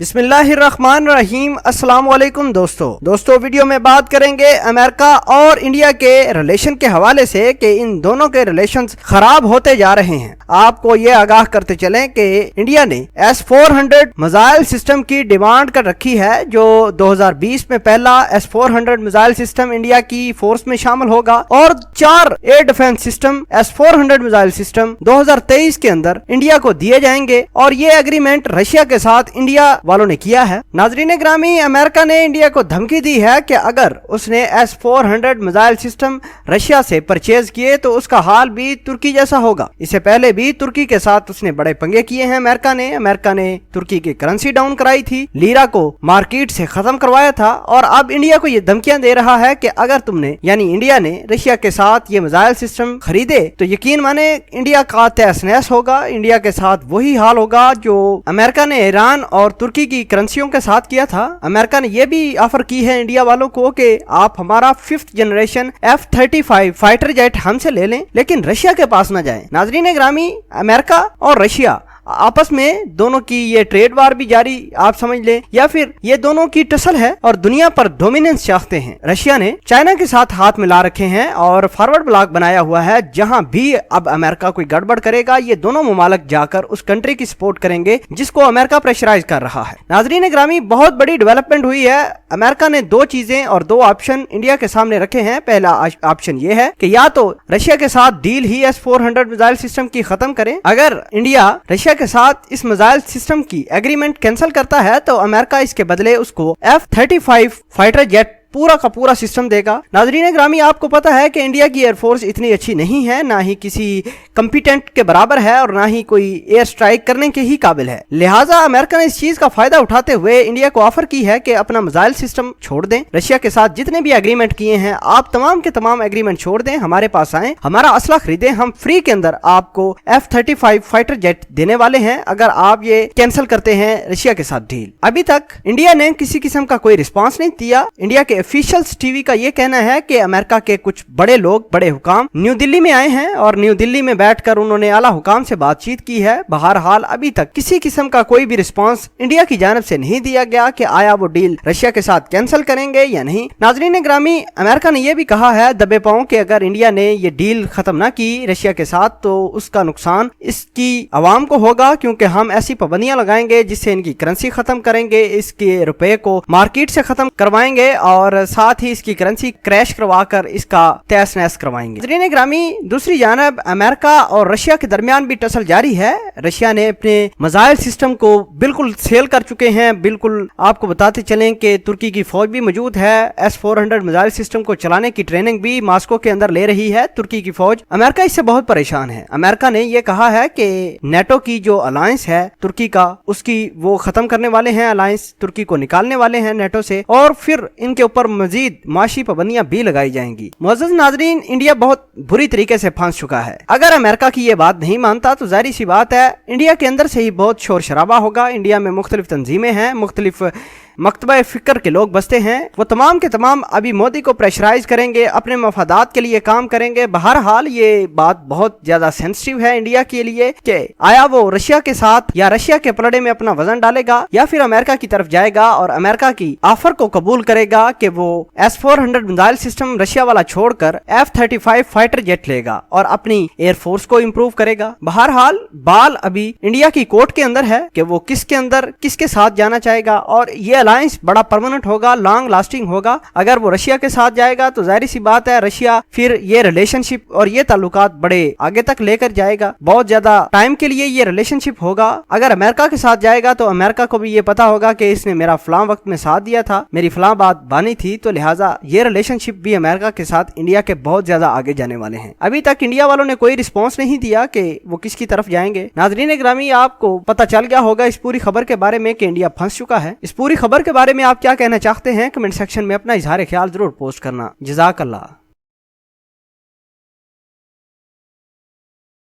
बिस्मिल्लाहिर्रहमानिर्रहीम। अस्सलाम वालेकुम दोस्तों वीडियो में बात करेंगे अमेरिका और इंडिया के रिलेशन के हवाले से कि इन दोनों के रिलेशंस खराब होते जा रहे हैं। आपको ये आगाह करते चलें कि इंडिया ने S-400 मिसाइल सिस्टम की डिमांड कर रखी है, जो 2020 में पहला S-400 मिसाइल सिस्टम इंडिया की फोर्स में शामिल होगा और 4 air defence system S-400 missile system 2023 के अंदर इंडिया को दिए जाएंगे और ये एग्रीमेंट रशिया के साथ इंडिया वालों ने किया है। नाजरीन ग्रामी, अमेरिका ने इंडिया को धमकी दी है कि अगर उसने S-400 मिसाइल सिस्टम रशिया से परचेज किए तो उसका हाल भी तुर्की जैसा होगा। इससे पहले भी तुर्की के साथ उसने बड़े पंगे किए हैं। अमेरिका ने तुर्की की करेंसी डाउन कराई थी, लीरा को मार्केट से खत्म करवाया था और अब इंडिया को ये धमकियां दे रहा है कि अगर तुमने यानी इंडिया ने रशिया के साथ ये मिसाइल सिस्टम खरीदे तो यकीन माने इंडिया का तहस नहस होगा। इंडिया के साथ वही हाल होगा जो अमेरिका ने ईरान और तुर्की की करेंसियों के साथ किया था। अमेरिका ने यह भी ऑफर की है इंडिया वालों को कि आप हमारा 5th generation F-35 fighter jet हमसे ले लें, लेकिन रशिया के पास न जाएं। नाजरीन ग्रामी, अमेरिका और रशिया आपस में दोनों की ये ट्रेड वार भी जारी आप समझ लें या फिर ये दोनों की टसल है और दुनिया पर डोमिनेंस चाहते हैं। रशिया ने चाइना के साथ हाथ मिला रखे हैं और फॉरवर्ड ब्लॉक बनाया हुआ है। जहां भी अब अमेरिका कोई गड़बड़ करेगा ये दोनों मुमालिक जाकर उस कंट्री की सपोर्ट करेंगे जिसको अमेरिका प्रेशराइज कर रहा है। नाजरीन ग्रामी, बहुत बड़ी डेवलपमेंट हुई है। अमेरिका ने 2 चीजें और 2 ऑप्शन इंडिया के सामने रखे हैं। पहला ऑप्शन ये है कि या तो रशिया के साथ डील ही S-400 मिसाइल सिस्टम की खत्म करें। अगर इंडिया रशिया के साथ इस मिसाइल सिस्टम की एग्रीमेंट कैंसिल करता है तो अमेरिका इसके बदले उसको F-35 फाइटर जेट पूरा का पूरा सिस्टम देगा। नाजरीन ग्रामी, आपको पता है कि इंडिया की एयरफोर्स इतनी अच्छी नहीं है, ना ही किसी कॉम्पिटेंट के बराबर है और ना ही कोई एयर स्ट्राइक करने के ही काबिल है। लिहाजा अमेरिका ने इस चीज का फायदा उठाते हुए इंडिया को ऑफर की है कि अपना मिसाइल सिस्टम छोड़ दें, रशिया के साथ जितने भी एग्रीमेंट किए हैं आप तमाम के तमाम एग्रीमेंट छोड़ दें, हमारे पास आए, हमारा असला खरीदें, हम फ्री के अंदर आपको F-35 फाइटर जेट देने वाले हैं अगर आप ये कैंसिल करते हैं रशिया के साथ डील। अभी तक इंडिया ने किसी किस्म का कोई रिस्पॉन्स नहीं दिया। इंडिया के ऑफिशियल्स टीवी का ये कहना है कि अमेरिका के कुछ बड़े लोग, बड़े हुकाम न्यू दिल्ली में आए हैं और न्यू दिल्ली में बैठकर उन्होंने आला हुकाम से बातचीत की है। बहरहाल अभी तक किसी किस्म का कोई भी रिस्पांस इंडिया की जानिब से नहीं दिया गया कि आया वो डील रशिया के साथ कैंसिल करेंगे या नहीं। नाजरीन ग्रामी, अमेरिका ने यह भी कहा है दबे पांव कि अगर इंडिया ने ये डील खत्म ना की रशिया के साथ तो उसका नुकसान इसकी अवाम को होगा, क्योंकि हम ऐसी पाबंदियां लगाएंगे जिससे इनकी करेंसी खत्म करेंगे, इसके रुपए को मार्केट से खत्म करवाएंगे और साथ ही इसकी करेंसी क्रैश करवाकर इसका तहस नहस करवाएंगे। नाज़रीन ग्रामी, दूसरी जानब अमेरिका और रशिया के दरमियान भी टसल जारी है। रशिया ने अपने मिसाइल सिस्टम को बिल्कुल सेल कर चुके हैं। बिल्कुल आपको बताते चलें कि तुर्की की फौज भी मौजूद है। S-400 मिसाइल सिस्टम को चलाने की ट्रेनिंग भी मॉस्को के अंदर ले रही है तुर्की की फौज। अमेरिका इससे बहुत परेशान है। अमेरिका ने यह कहा है कि नेटो की जो अलायंस है तुर्की का, उसकी वो खत्म करने वाले हैं, अलायंस तुर्की को निकालने वाले हैं नेटो से और फिर इनके ऊपर मजीद माशी पाबंदियां भी लगाई जाएंगी। मुअज़्ज़ज़ नाज़रीन, इंडिया बहुत बुरी तरीके से फंस चुका है। अगर अमेरिका की ये बात नहीं मानता तो जाहिर सी बात है इंडिया के अंदर से ही बहुत शोर शराबा होगा। इंडिया में मुख्तलिफ तंजीमें हैं, मुख्तलिफ मकतबा फिक्र के लोग बसते हैं, वो तमाम के तमाम अभी मोदी को प्रेशराइज करेंगे, अपने मफादात के लिए काम करेंगे। बहरहाल ये बात बहुत ज्यादा सेंसिटिव है इंडिया के लिए कि आया वो रशिया के साथ या रशिया के पलड़े में अपना वजन डालेगा या फिर अमेरिका की तरफ जाएगा और अमेरिका की ऑफर को कबूल करेगा कि वो S-400 मिसाइल सिस्टम रशिया वाला छोड़कर F-35 फाइटर जेट लेगा और अपनी एयरफोर्स को इम्प्रूव करेगा। बहरहाल बाल अभी इंडिया की कोर्ट के अंदर है कि वो किसके अंदर किसके साथ जाना चाहेगा और ये अलायंस बड़ा परमानेंट होगा, लॉन्ग लास्टिंग होगा। अगर वो रशिया के साथ जाएगा तो जाहिर सी बात है रशिया फिर ये रिलेशनशिप और ये ताल्लुकात बड़े आगे तक लेकर जाएगा, बहुत ज्यादा टाइम के लिए ये रिलेशनशिप होगा। अगर अमेरिका के साथ जाएगा तो अमेरिका को भी ये पता होगा कि इसने मेरा फलां वक्त में साथ दिया था, मेरी फलां बात बानी थी, तो लिहाजा ये रिलेशनशिप भी अमेरिका के साथ इंडिया के बहुत ज्यादा आगे जाने वाले हैं। अभी तक इंडिया वालों ने कोई रिस्पॉन्स नहीं दिया कि वो किसकी तरफ जाएंगे। नाज़रीन ग्रामी, आपको पता चल गया होगा इस पूरी खबर के बारे में कि इंडिया फंस चुका है। इस पूरी खबर के बारे में आप क्या कहना चाहते हैं कमेंट सेक्शन में अपना इजहार ख्याल जरूर पोस्ट करना। जज़ाकल्लाह।